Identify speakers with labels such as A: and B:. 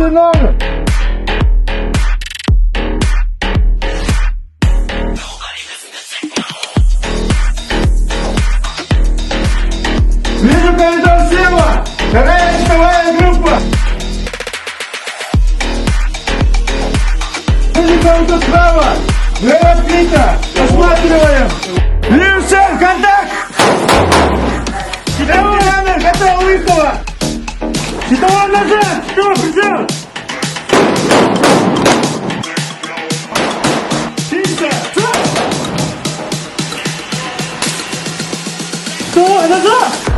A: Правый номер. Вижу коридор слева. Вторая рисковая группа. Вижу кого-то справа. Дверь открыта. Осматриваем. Левшин, контакт. Щитовой номер, готов, выхода. Щитовой назад. Что, прицел? Чисто. Что? Назад.